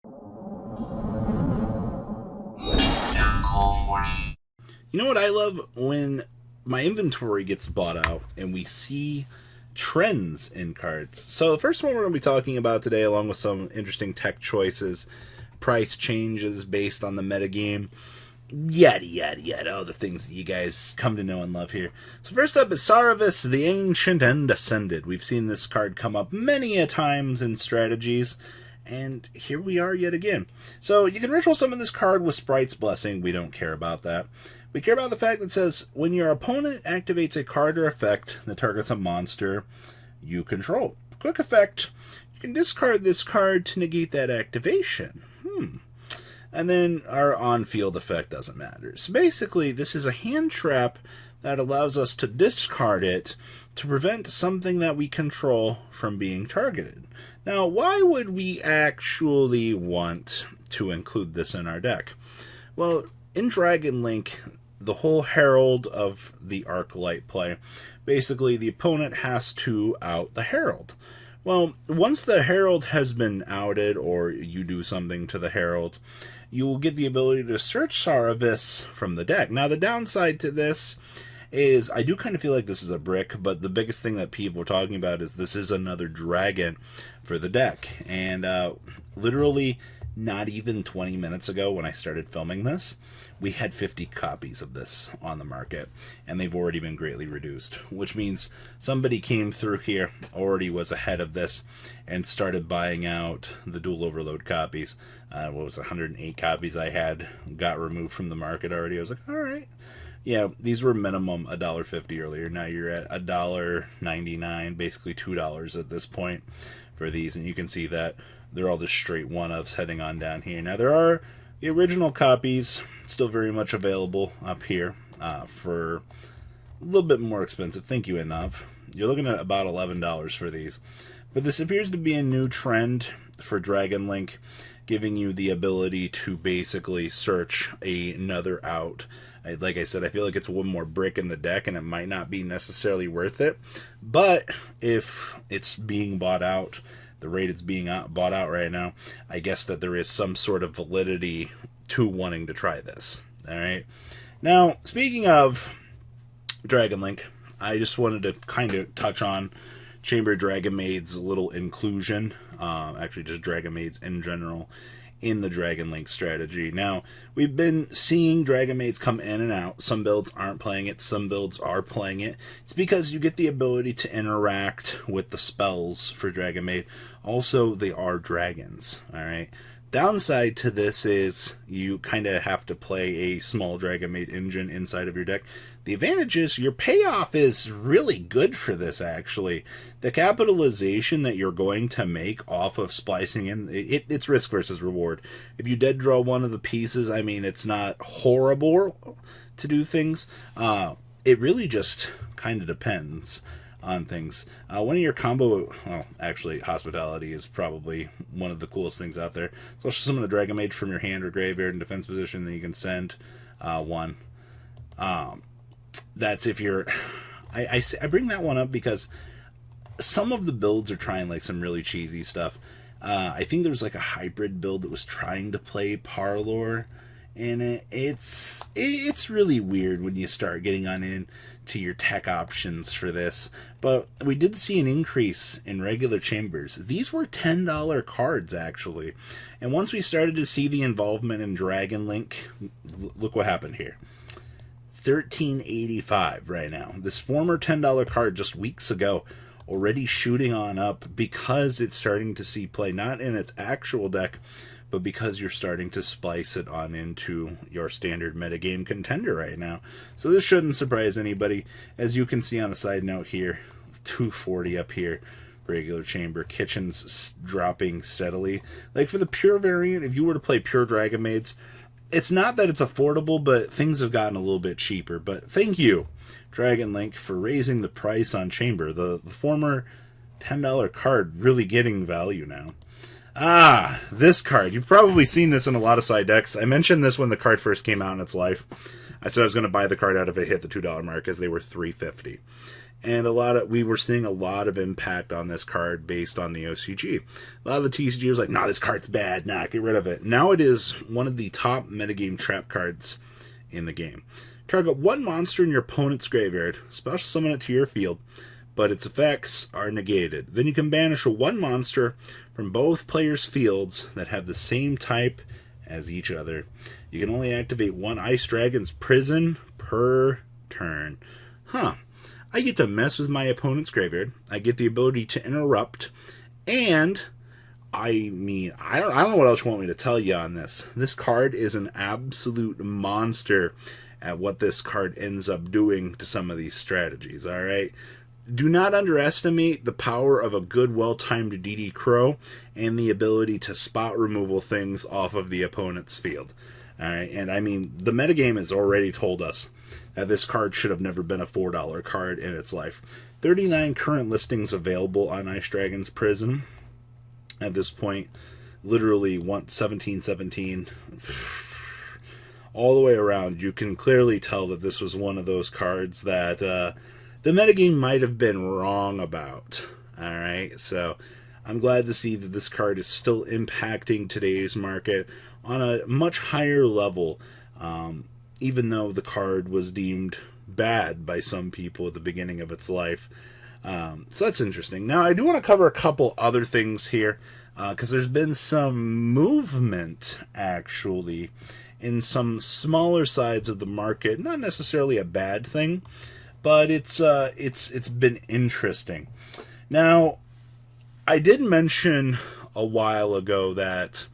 You know what I love? When my inventory gets bought out and we see trends in cards. So the first one we're going to be talking about today, along with some interesting tech choices, price changes based on the metagame, yada yada yada, all the things that you guys come to know and love here. So first up is Saravis, the Ancient and Ascended. We've seen this card come up many a times in strategies, and here we are yet again. So you can ritual summon this card with Sprite's Blessing. We don't care about that. We care about the fact that it says, when your opponent activates a card or effect that targets a monster you control. Quick effect, you can discard this card to negate that activation. And then our on-field effect doesn't matter. So basically, this is a hand trap that allows us to discard it to prevent something that we control from being targeted. Now, why would we actually want to include this in our deck? Well, in Dragon Link, the whole Herald of the Arclight play, basically the opponent has to out the Herald. Well, once the Herald has been outed, or you do something to the Herald, you will get the ability to search Saravis from the deck. Now, the downside to this is I do kind of feel like this is a brick, but the biggest thing that people are talking about is this is another dragon for the deck. And literally not even 20 minutes ago when I started filming this, we had 50 copies of this on the market, and they've already been greatly reduced, which means somebody came through here, already was ahead of this, and started buying out the dual overload copies. What was 108 copies I had got removed from the market already. I was like, all right. Yeah, these were minimum $1.50 earlier. Now you're at $1.99, basically $2 at this point for these, and you can see that they're all just straight one-ofs heading on down here. Now there are the original copies still very much available up here for a little bit more expensive. Thank you, enough. You're looking at about $11 for these. But this appears to be a new trend for Dragon Link, giving you the ability to basically search another out. Like I said, I feel like it's one more brick in the deck, and it might not be necessarily worth it. But if it's being bought out, the rate it's being bought out right now, I guess that there is some sort of validity to wanting to try this. All right. Now, speaking of Dragon Link, I just wanted to kind of touch on Chamber Dragon Maid's little inclusion. Actually, just Dragon Maids in general in the Dragon Link strategy. Now, we've been seeing Dragon Maids come in and out. Some builds aren't playing it, some builds are playing it. It's because you get the ability to interact with the spells for Dragon Maid. Also, they are dragons, alright? Downside to this is you kind of have to play a small Dragon Maid engine inside of your deck. The advantage is your payoff is really good for this, actually. The capitalization that you're going to make off of splicing in, it's risk versus reward. If you dead draw one of the pieces, I mean, it's not horrible to do things. It really just kind of depends on things. One of your combo, well, actually, Hospitality is probably one of the coolest things out there. So summon a Dragon Mage from your hand or graveyard in defense position, then you can send one. That's if you're... I bring that one up because some of the builds are trying like some really cheesy stuff. I think there was like a hybrid build that was trying to play Parlor, and it's really weird when you start getting on into your tech options for this. But we did see an increase in regular chambers. These were $10 cards, actually. And once we started to see the involvement in Dragon Link, look what happened here. $13.85 right now. This former $10 card just weeks ago already shooting on up because it's starting to see play, not in its actual deck, but because you're starting to splice it on into your standard metagame contender right now. So this shouldn't surprise anybody. As you can see on a side note here, $240 up here, regular chamber. Kitchen's dropping steadily. Like for the pure variant, if you were to play pure Dragon Maids, it's not that it's affordable, but things have gotten a little bit cheaper. But thank you, Dragon Link, for raising the price on Chamber. The former $10 card really getting value now. This card. You've probably seen this in a lot of side decks. I mentioned this when the card first came out in its life. I said I was going to buy the card out if it hit the $2 mark, as they were $3.50. And we were seeing a lot of impact on this card based on the OCG. A lot of the TCG was like, nah, this card's bad, nah, get rid of it. Now it is one of the top metagame trap cards in the game. Target one monster in your opponent's graveyard, special summon it to your field, but its effects are negated. Then you can banish one monster from both players' fields that have the same type as each other. You can only activate one Ice Dragon's Prison per turn. Huh. I get to mess with my opponent's graveyard. I get the ability to interrupt. And, I mean, I don't know what else you want me to tell you on this. This card is an absolute monster at what this card ends up doing to some of these strategies, alright? Do not underestimate the power of a good, well-timed DD Crow and the ability to spot removal things off of the opponent's field. Alright, and I mean, the metagame has already told us that this card should have never been a $4 card in its life. 39 current listings available on Ice Dragon's Prison. At this point, literally 1717. All the way around, you can clearly tell that this was one of those cards that the metagame might have been wrong about. Alright, so I'm glad to see that this card is still impacting today's market on a much higher level, even though the card was deemed bad by some people at the beginning of its life. So that's interesting. Now, I do want to cover a couple other things here, because there's been some movement, actually, in some smaller sides of the market. Not necessarily a bad thing, but it's been interesting. Now, I did mention a while ago that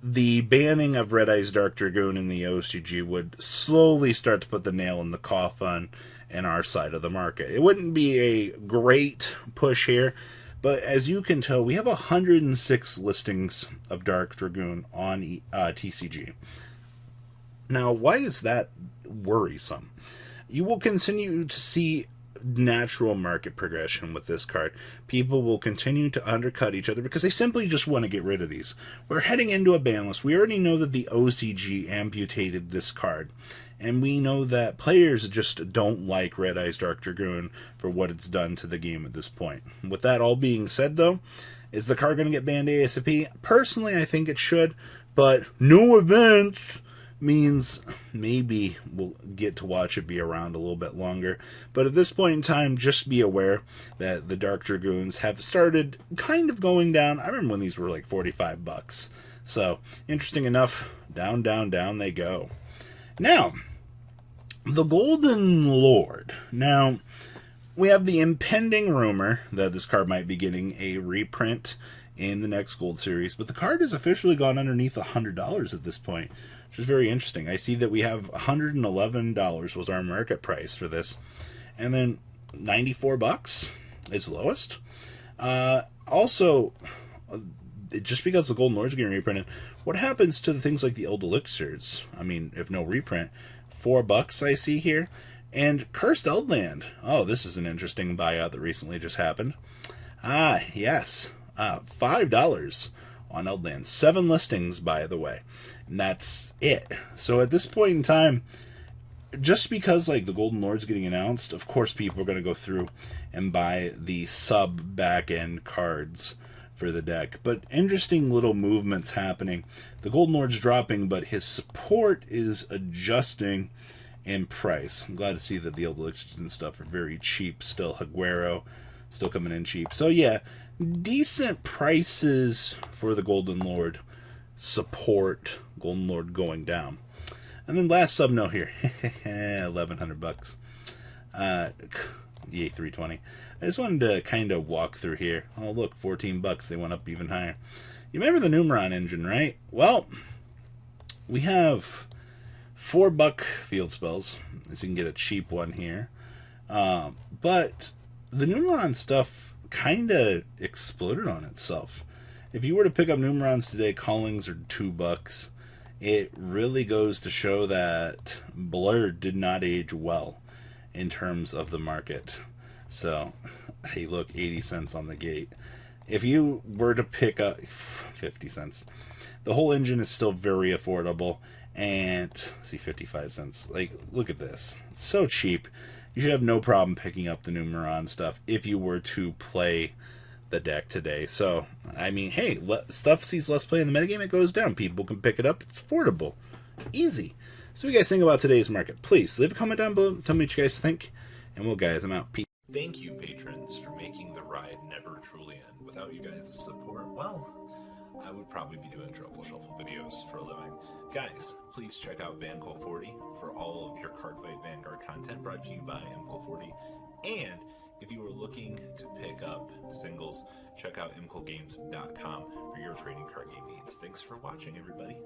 the banning of Red Eyes Dark Dragoon in the OCG would slowly start to put the nail in the coffin in our side of the market. It wouldn't be a great push here, but as you can tell, we have 106 listings of Dark Dragoon on TCG. Now, why is that worrisome? You will continue to see natural market progression with this card. People will continue to undercut each other because they simply just want to get rid of these. We're heading into a ban list. We already know that the OCG amputated this card, and we know that players just don't like Red Eyes Dark Dragoon for what it's done to the game at this point. With that all being said, though, is the card going to get banned ASAP? Personally, I think it should, but no events means maybe we'll get to watch it be around a little bit longer. But at this point in time, just be aware that the Dark Dragoons have started kind of going down. I remember when these were like $45. So, interesting enough, down, down, down they go. Now, the Golden Lord. Now, we have the impending rumor that this card might be getting a reprint in the next Gold Series, but the card has officially gone underneath $100 at this point, which is very interesting. I see that we have $111 was our market price for this, and then $94 is lowest. Also, just because the Golden Lord's getting reprinted, what happens to the things like the Old Elixirs? I mean, if no reprint, $4 I see here. And Cursed Eldland. Oh, this is an interesting buyout that recently just happened. Ah, yes. $5 on Eldland. 7 listings, by the way. And that's it. So at this point in time, just because like the Golden Lord's getting announced, of course people are going to go through and buy the sub back-end cards for the deck. But interesting little movements happening. The Golden Lord's dropping, but his support is adjusting in price. I'm glad to see that the old elixirs and stuff are very cheap still. Higuero still coming in cheap. So yeah, decent prices for the Golden Lord. Support Golden Lord going down. And then last sub note here, $1,100. The A320. I just wanted to kind of walk through here. Oh look, $14. They went up even higher. You remember the Numeron engine, right? Well, we have $4 field spells, as you can get a cheap one here. But the Numeron stuff kind of exploded on itself. If you were to pick up Numerons today, callings are $2. It really goes to show that Blurred did not age well in terms of the market. So, hey, look, 80 cents on the gate. If you were to pick up 50 cents, the whole engine is still very affordable. And see, 55 cents. Like, look at this. It's so cheap. you should have no problem picking up the Numeron stuff if you were to play the deck today. So, I mean, hey, stuff sees less play in the metagame, it goes down. People can pick it up, it's affordable. Easy. So what you guys think about today's market? Please, leave a comment down below, tell me what you guys think, and well, guys, I'm out. Peace. Thank you, patrons, for making the ride never truly end. Without you guys' support, well, I would probably be doing Truffle Shuffle videos for a living. Guys, please check out VanCall40 for all of your Cardfight Vanguard content brought to you by MCall40. And if you are looking to pick up singles, check out mcallgames.com for your trading card game needs. Thanks for watching, everybody.